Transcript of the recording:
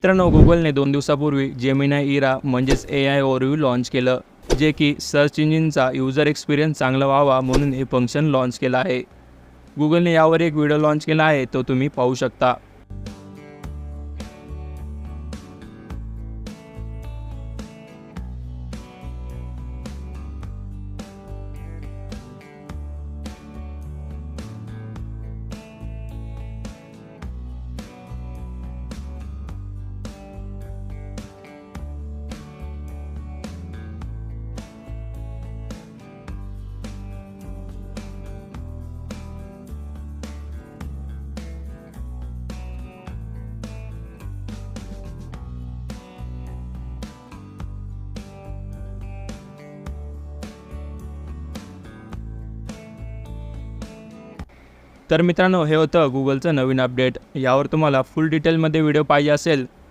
मित्रांनो, गुगलने 2 दिवसापूर्वी जेमिनाय इरा म्हणजेच AI ओव्हरव्ह्यू लॉन्च केलं, जे की सर्च इंजिनचा यूजर एक्सपिरियन्स चांगला व्हावा म्हणून हे फंक्शन लॉन्च केलं आहे. गुगलने यावर एक व्हिडिओ लॉन्च केला आहे, तो तुम्ही पाहू शकता. तर मित्रांनो, हे होतं गुगलचं नवीन अपडेट. यावर तुम्हाला फुल डिटेलमध्ये व्हिडिओ पाहिजे असेल